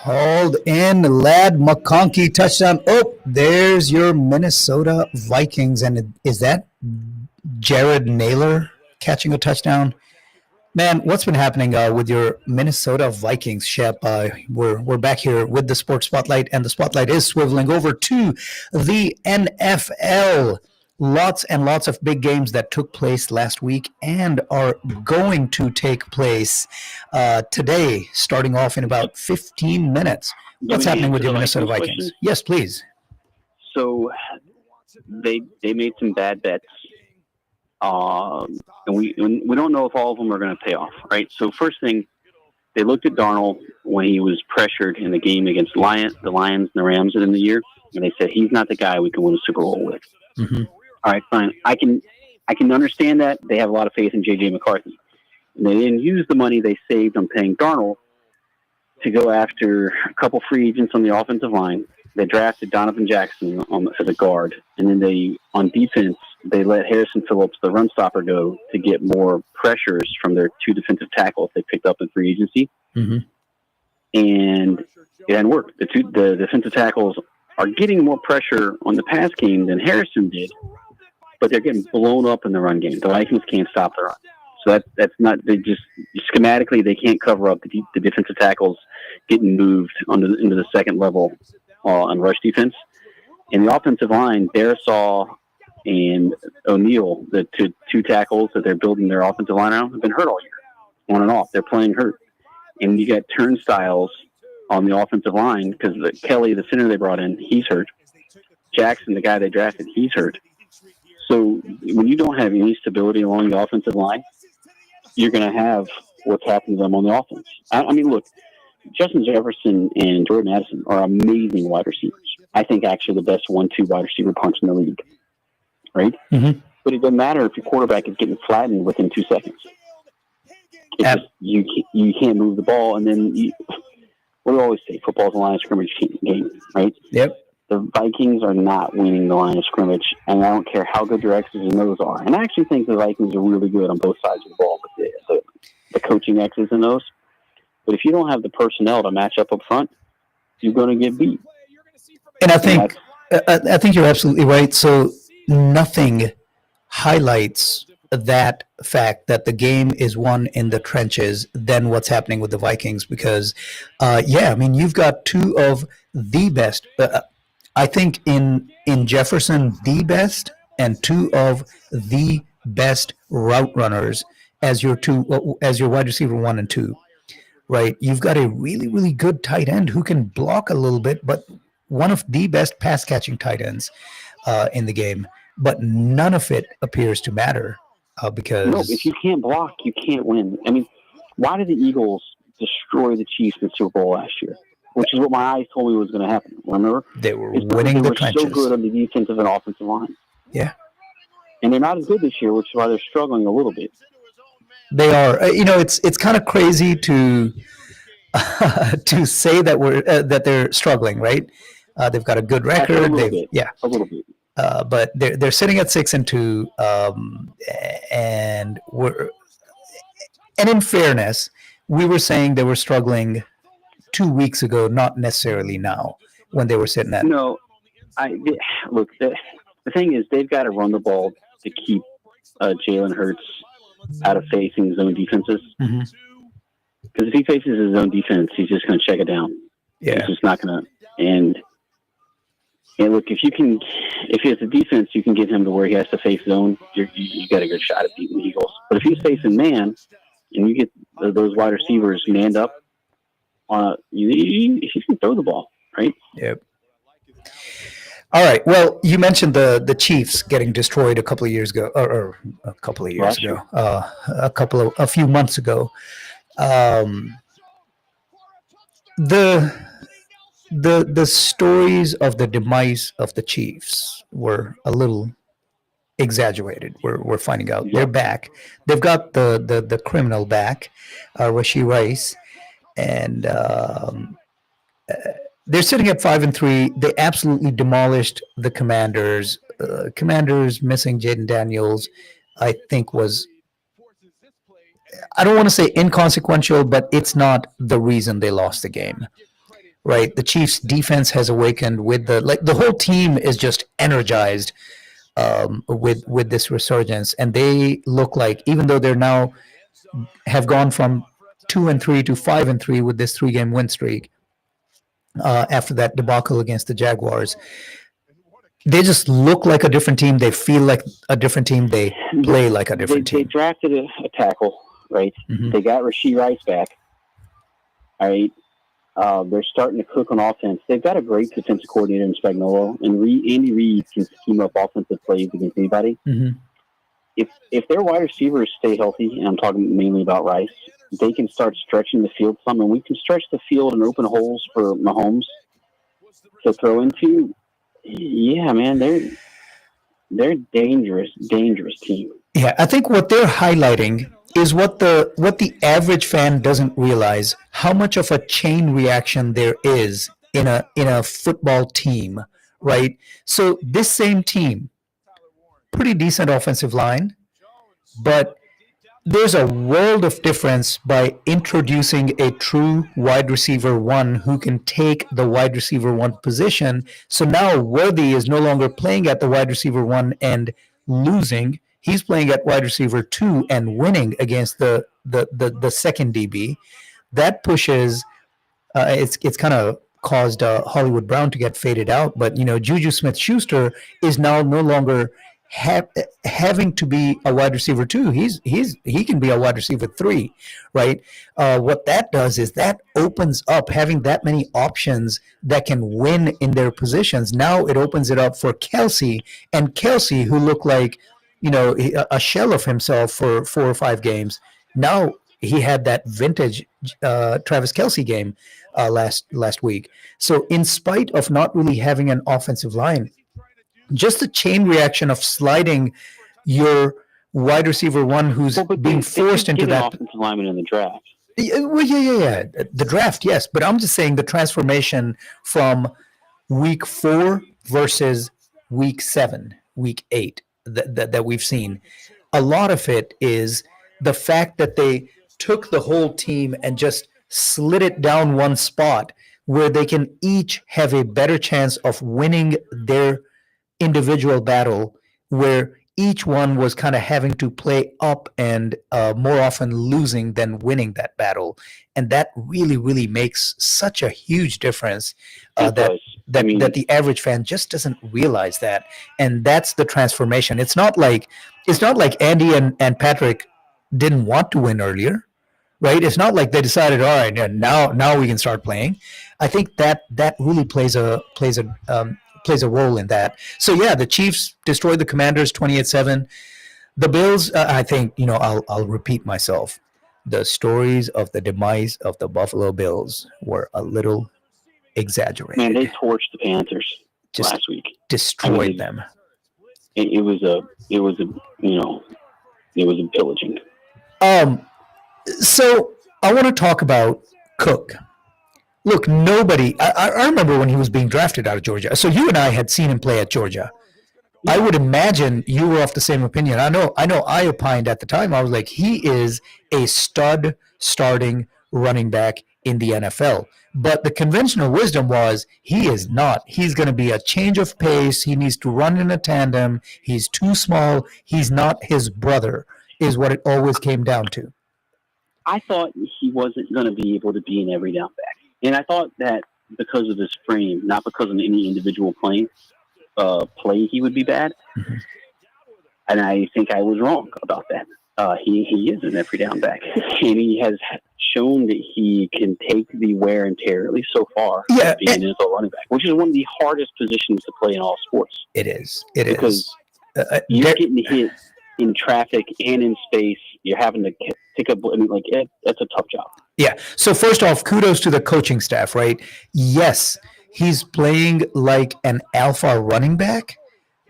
Hauled in Lad McConkey touchdown. Oh, there's your Minnesota Vikings. And is that Jared Naylor catching a touchdown? Man, what's been happening with your Minnesota Vikings, Shep? We're back here with the Sports Spotlight, and the spotlight is swiveling over to the NFL. Lots and lots of big games that took place last week and are going to take place today, starting off in about 15 minutes. What's happening with your Minnesota Vikings? Yes, please. So they made some bad bets. And we don't know if all of them are going to pay off, right? So first thing, they looked at Darnold when he was pressured in the game against the Lions and the Rams in the year, and they said he's not the guy we can win a Super Bowl with. Mm-hmm. All right, fine. I can understand that. They have a lot of faith in J.J. McCarthy. And they didn't use the money they saved on paying Darnold to go after a couple free agents on the offensive line. They drafted Donovan Jackson as a guard, and then on defense, they let Harrison Phillips, the run stopper, go to get more pressures from their two defensive tackles they picked up in free agency. Mm-hmm. And it hadn't worked. The defensive tackles are getting more pressure on the pass game than Harrison did, but they're getting blown up in the run game. The Vikings can't stop the run. So that's not, they just schematically, they can't cover up the defensive tackles getting moved into the second level on rush defense. In the offensive line, Darisaw and O'Neal, the two tackles that they're building their offensive line around, have been hurt all year, on and off. They're playing hurt. And you got turnstiles on the offensive line because Kelly, the center they brought in, he's hurt. Jackson, the guy they drafted, he's hurt. So when you don't have any stability along the offensive line, you're going to have what's happened to them on the offense. I mean, look, Justin Jefferson and Jordan Addison are amazing wide receivers. I think actually the best 1-2 wide receiver punch in the league, right? Mm-hmm. But it doesn't matter if your quarterback is getting flattened within 2 seconds. It's just, you can't move the ball, and then what do I always say? Football's a line of scrimmage game, right? Yep. The Vikings are not winning the line of scrimmage, and I don't care how good their X's and O's are. And I actually think the Vikings are really good on both sides of the ball with the coaching X's and O's. But if you don't have the personnel to match up front, you're going to get beat. And I think you're absolutely right. So nothing highlights that fact that the game is won in the trenches than what's happening with the Vikings, because I mean, you've got two of the best, I think in Jefferson, the best, and two of the best route runners as your wide receiver 1 and 2, right? You've got a really, really good tight end who can block a little bit, but one of the best pass catching tight ends in the game, but none of it appears to matter. Because no, if you can't block, you can't win. I mean, why did the Eagles destroy the Chiefs in the Super Bowl last year? Which is what my eyes told me was going to happen. Remember, they were winning the trenches. They were so good on the defensive and offensive line. Yeah, and they're not as good this year, which is why they're struggling a little bit. They are. It's kind of crazy to to say that that they're struggling, right? They've got a good record. A little bit. But they're sitting at 6-2, and in fairness, we were saying they were struggling 2 weeks ago, not necessarily now when they were sitting at. No, look. The thing is, they've got to run the ball to keep Jalen Hurts out of facing zone defenses. Mm-hmm. Because if he faces his own defense, he's just going to check it down. Yeah, he's just not going to. And look, if it's a defense, you can get him to where he has to face zone. You got a good shot at beating the Eagles. But if he's facing man, and you get those wide receivers manned up, he can throw the ball, right? Yep. All right. Well, you mentioned the Chiefs getting destroyed a couple of years ago, or a couple of years ago, a few months ago. The stories of the demise of the Chiefs were a little exaggerated. We're finding out they're back. They've got the criminal back, Rashee Rice, and they're sitting at 5-3. They absolutely demolished the Commanders. Commanders missing Jaden Daniels, I think, was, I don't want to say inconsequential, but it's not the reason they lost the game. right? The Chiefs defense has awakened with the whole team is just energized with this resurgence, and they look like, even though they're now have gone from 2-3 to 5-3 with this 3-game win streak after that debacle against the Jaguars, they just look like a different team. They feel like a different team. They play like a different team. They drafted a tackle, right? Mm-hmm. They got Rashee Rice back. All right. They're starting to cook on offense. They've got a great defensive coordinator in Spagnuolo, and Andy Reid can scheme up offensive plays against anybody. Mm-hmm. If their wide receivers stay healthy, and I'm talking mainly about Rice, they can start stretching the field some, and we can stretch the field and open holes for Mahomes to throw into. Yeah, man, they're dangerous team. Yeah, I think what they're highlighting is what the average fan doesn't realize, how much of a chain reaction there is in a football team, right? So this same team, pretty decent offensive line, but there's a world of difference by introducing a true wide receiver one who can take the wide receiver one position. So now Worthy is no longer playing at the wide receiver one and losing. He's playing at wide receiver 2 and winning against the second DB. That pushes. It's kind of caused Hollywood Brown to get faded out, but Juju Smith-Schuster is now no longer having to be a wide receiver 2. He can be a wide receiver 3, right? What that does is that opens up, having that many options that can win in their positions. Now it opens it up for Kelsey, and Kelsey, who looked like a shell of himself for 4 or 5 games. Now he had that vintage Travis Kelsey game last week. So in spite of not really having an offensive line, just the chain reaction of sliding your wide receiver one who's being forced into that offensive lineman in the draft. Well, yeah. The draft, yes, but I'm just saying the transformation from week 4 versus week 7, week 8 that we've seen. A lot of it is the fact that they took the whole team and just slid it down one spot where they can each have a better chance of winning their individual battle, where each one was kind of having to play up and more often losing than winning that battle. And that really, really makes such a huge difference that the average fan just doesn't realize that. And that's the transformation. It's not like Andy and Patrick didn't want to win earlier, right? It's not like they decided, all right, now we can start playing. I think that really plays a role in that. So yeah, the Chiefs destroyed the Commanders 28-7. The Bills, I think, I'll repeat myself. The stories of the demise of the Buffalo Bills were a little exaggerated. Man, they torched the Panthers last week. Destroyed them. It was a pillaging. So I want to talk about Cook. Look, nobody. I remember when he was being drafted out of Georgia. So you and I had seen him play at Georgia. Yeah. I would imagine you were of the same opinion. I know. I opined at the time. I was like, he is a stud starting running back in the NFL. But the conventional wisdom was he is not. He's going to be a change of pace. He needs to run in a tandem. He's too small. He's not his brother, is what it always came down to. I thought he wasn't going to be able to be an every down back. And I thought that because of his frame, not because of any individual play, he would be bad. Mm-hmm. And I think I was wrong about that. He is an every down back. And he has shown that he can take the wear and tear, at least so far, being an NFL running back, which is one of the hardest positions to play in all sports. It is. Because you're getting hit in traffic and in space. You're having to pick up. That's a tough job. Yeah. So first off, kudos to the coaching staff, right? Yes, he's playing like an alpha running back,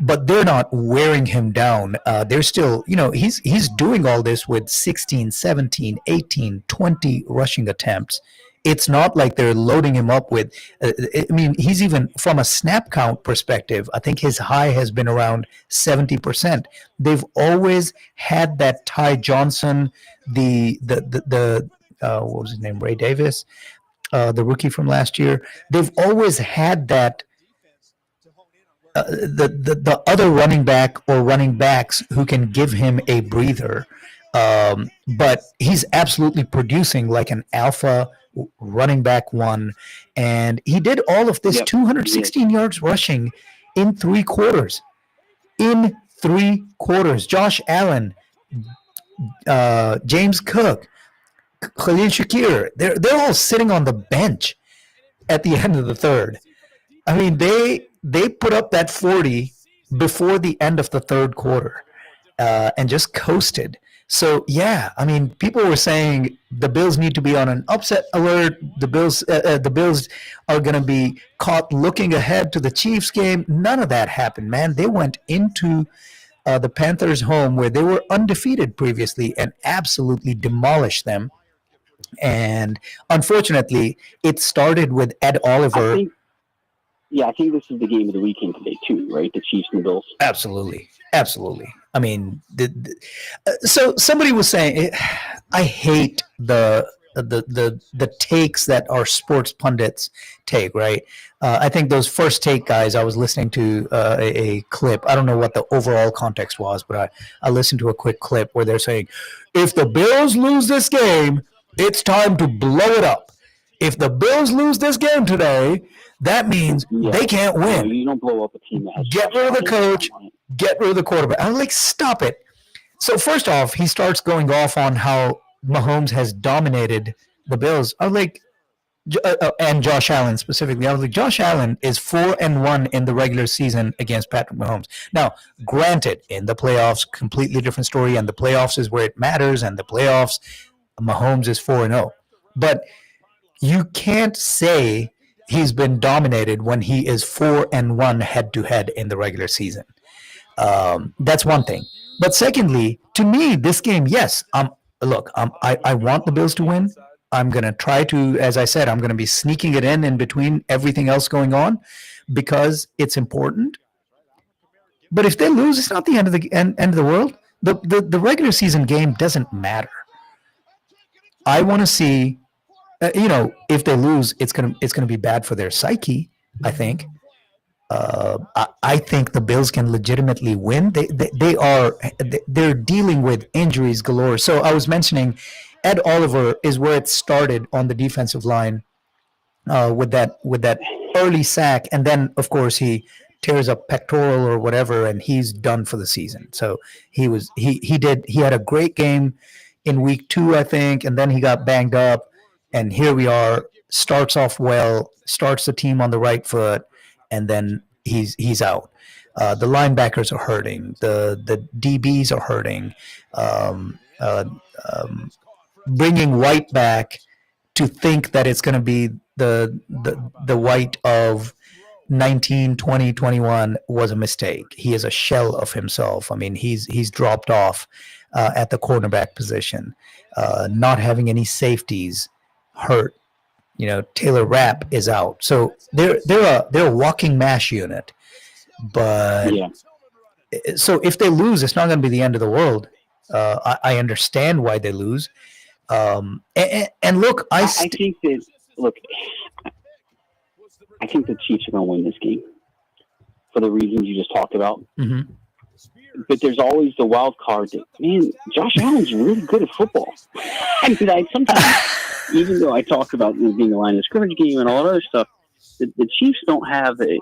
but they're not wearing him down. They're still, he's doing all this with 16, 17, 18, 20 rushing attempts. It's not like they're loading him up with, he's even from a snap count perspective, I think his high has been around 70%. They've always had that Ty Johnson, what was his name? Ray Davis. the rookie from last year. They've always had that the other running back or running backs who can give him a breather. But he's absolutely producing like an alpha running back one, and he did all of this Yep. 216 yards rushing in 3 quarters. In 3 quarters, Josh Allen, James Cook, Khalil Shakir, they're all sitting on the bench at the end of the third. I mean, they put up that 40 before the end of the third quarter, and just coasted. So yeah, I mean, people were saying the Bills need to be on an upset alert. The Bills are going to be caught looking ahead to the Chiefs game. None of that happened, man. They went into the Panthers' home where they were undefeated previously and absolutely demolished them. And unfortunately, it started with Ed Oliver. I think this is the game of the weekend today too, right? The Chiefs and the Bills. Absolutely. I mean, so somebody was saying, I hate the takes that our sports pundits take, right? I think those first take guys, I was listening to a clip. I don't know what the overall context was, but I listened to a quick clip where they're saying, if the Bills lose this game, it's time to blow it up. If the Bills lose this game today, that means they can't win. You don't blow up a team that has get rid of the coach, get rid of the quarterback. I was like, stop it. So first off, he starts going off on how Mahomes has dominated the Bills. I was like, and Josh Allen specifically. I was like, Josh Allen is 4-1 in the regular season against Patrick Mahomes. Now, granted, in the playoffs, completely different story, and the playoffs is where it matters, and the playoffs, Mahomes is 4-0. But you can't say he's been dominated when he is 4-1 head-to-head in the regular season. That's one thing. But secondly, to me, this game, yes, I want the Bills to win. I'm going to try to, as I said, I'm going to be sneaking it in between everything else going on because it's important. But if they lose, it's not the end of the world. The regular season game doesn't matter. I want to see, if they lose, it's gonna be bad for their psyche. I think. I think the Bills can legitimately win. They're dealing with injuries galore. So I was mentioning Ed Oliver is where it started on the defensive line with that early sack, and then of course he tears a pectoral or whatever, and he's done for the season. So he had a great game in week 2, I think, and then he got banged up, and here we are. Starts off well, starts the team on the right foot, and then he's out. The linebackers are hurting. The DBs are hurting. Bringing White back to think that it's going to be the White of 19, 20, 21 was a mistake. He is a shell of himself. I mean, he's dropped off at the cornerback position. Not having any safeties hurt. Taylor Rapp is out. So they're a walking mash unit. But so if they lose, it's not going to be the end of the world. I understand why they lose. And look, I think the Chiefs are going to win this game for the reasons you just talked about. Mm-hmm. But there's always the wild card that, man, Josh Allen's really good at football. I mean, sometimes, even though I talk about being a line of scrimmage game and all that other stuff, the Chiefs don't have a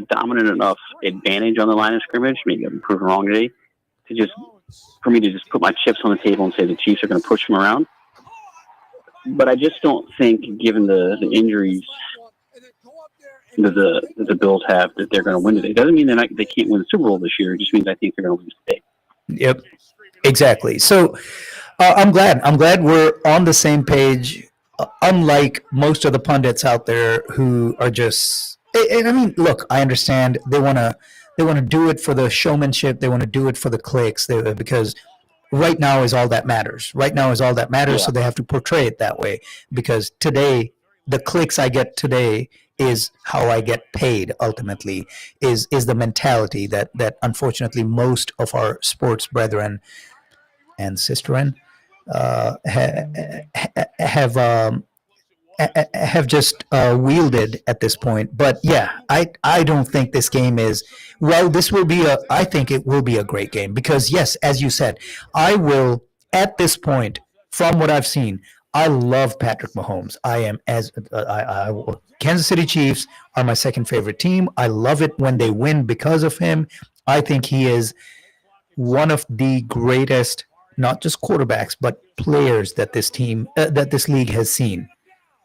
dominant enough advantage on the line of scrimmage. Maybe I'm proven wrong today. For me to just put my chips on the table and say the Chiefs are going to push them around. But I just don't think, given the injuries that the Bills have, that they're going to win today. It doesn't mean they can't win the Super Bowl this year. It just means I think they're going to lose today. Yep, exactly. So I'm glad we're on the same page. Unlike most of the pundits out there who are just, I mean, look, I understand they want to do it for the showmanship. They want to do it for the clicks because right now is all that matters. Yeah. So they have to portray it that way because today, the clicks I get today is how I get paid ultimately, is the mentality that unfortunately most of our sports brethren and sisterin have have just wielded at this point. But yeah, I don't think this game is. Well, this will be a. I think it will be a great game because yes, as you said, I will at this point from what I've seen. I love Patrick Mahomes. I am as Kansas City Chiefs are my second favorite team. I love it when they win because of him. I think he is one of the greatest, not just quarterbacks, but players that that this league has seen.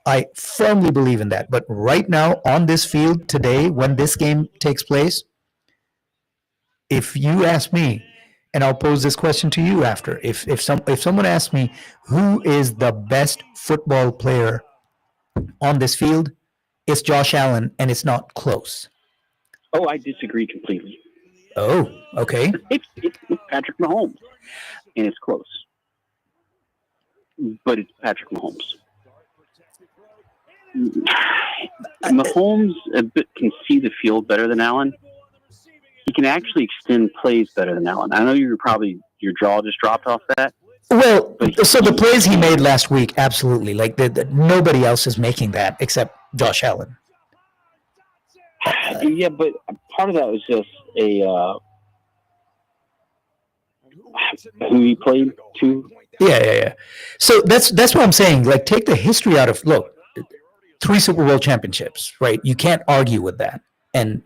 I firmly believe in that. But right now, on this field today, when this game takes place, if you ask me, and I'll pose this question to you after, if someone asks me who is the best football player on this field, it's Josh Allen, and it's not close. Oh, I disagree completely. Oh, okay. It's Patrick Mahomes, and it's close, but it's Patrick Mahomes. Mahomes can see the field better than Allen. He can actually extend plays better than Allen. I know your jaw just dropped off that. Well, so the plays he made last week, absolutely. Like nobody else is making that except Josh Allen. Yeah, but part of that was just who he played to. Yeah. So that's what I'm saying. Like, take the history out of 3 Super Bowl championships, right? You can't argue with that. And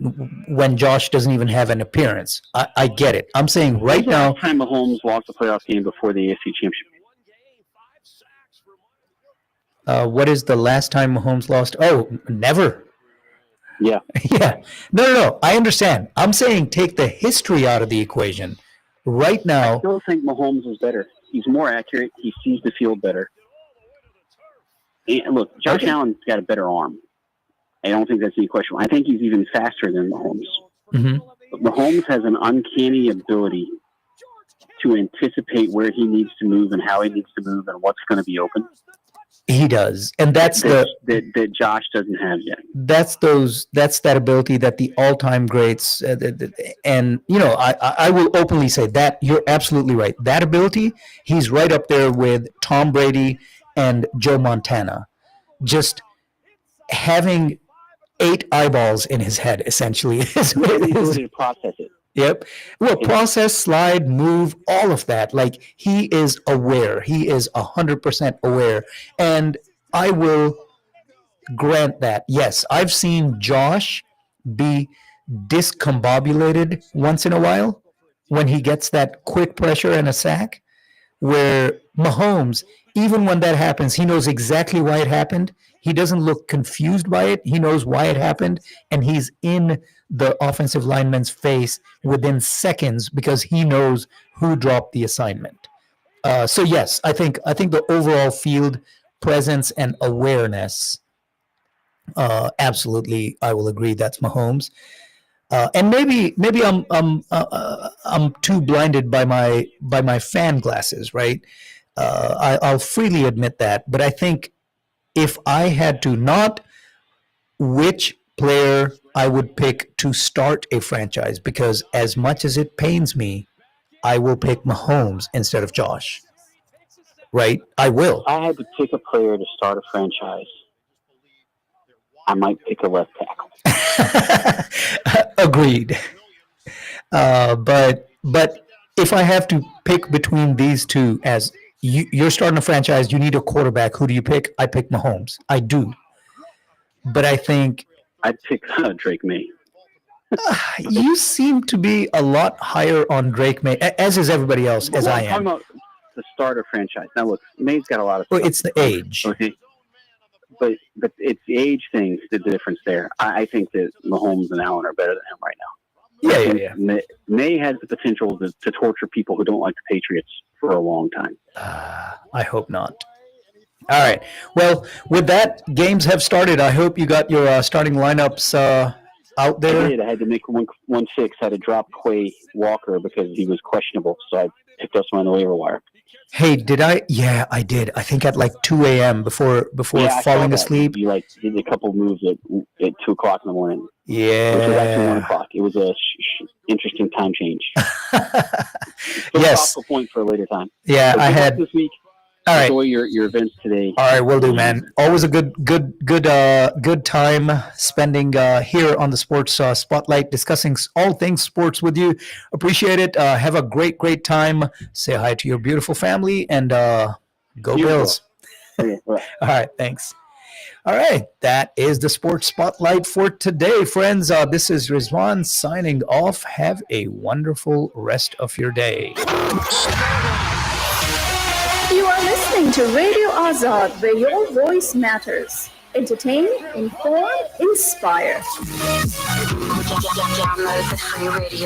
when Josh doesn't even have an appearance, I get it. I'm saying right now. Last time Mahomes lost a playoff game before the AFC Championship. What is the last time Mahomes lost? Oh, never. Yeah. Yeah. No. I understand. I'm saying take the history out of the equation. Right now. I still think Mahomes is better. He's more accurate. He sees the field better. And look, Josh Allen's got a better arm. I don't think that's any question. I think he's even faster than Mahomes. Mm-hmm. But Mahomes has an uncanny ability to anticipate where he needs to move and how he needs to move and what's going to be open. He does, and that's that Josh doesn't have yet. That's that ability that the all-time greats, and I will openly say that you're absolutely right. That ability, he's right up there with Tom Brady and Joe Montana. Just having 8 eyeballs in his head, essentially, is the ability to process it. Yep. Well, process, slide, move, all of that. Like, he is aware. He is 100% aware. And I will grant that. Yes, I've seen Josh be discombobulated once in a while when he gets that quick pressure and a sack, where Mahomes, even when that happens, he knows exactly why it happened. He doesn't look confused by it. He knows why it happened, and he's in the offensive lineman's face within seconds because he knows who dropped the assignment. So yes, I think the overall field presence and awareness, absolutely, I will agree that's Mahomes. And maybe I'm too blinded by my fan glasses, right? I'll freely admit that, but I think if I had to, not which player I would pick to start a franchise, because as much as it pains me, I will pick Mahomes instead of Josh. Right? I will. If I had to pick a player to start a franchise, I might pick a left tackle. Agreed. But if I have to pick between these two, as you're starting a franchise, you need a quarterback. Who do you pick? I pick Mahomes. I do. But I think I'd pick Drake May. You seem to be a lot higher on Drake May, as is everybody else, as I am. I'm talking about the starter franchise. Now, look, May's got a lot of. Well, it's the age. Okay. But it's the age thing, the difference there. I think that Mahomes and Allen are better than him right now. Yeah. May has the potential to torture people who don't like the Patriots for a long time. I hope not. All right. Well, with that, games have started. I hope you got your starting lineups out there. I did. I had to make 1-6. I had to drop Quay Walker because he was questionable, so I picked up some on the waiver wire. Hey, did I? Yeah, I did. I think at like 2 a.m. before falling asleep. You did a couple moves at 2 o'clock in the morning. Yeah. Which was actually 1 o'clock. It was a interesting time change. Yes. Point for a later time. Yeah, I had this week. All right. Enjoy your events today. All right, will do, man. Always a good time spending here on the Sports Spotlight, discussing all things sports with you. Appreciate it. Have a great time. Say hi to your beautiful family, and go Bills. Okay, all right, thanks. All right, that is the Sports Spotlight for today, friends. This is Rizwan signing off. Have a wonderful rest of your day. You are listening to Radio Azad, where your voice matters. Entertain, inform, inspire. Download the free radio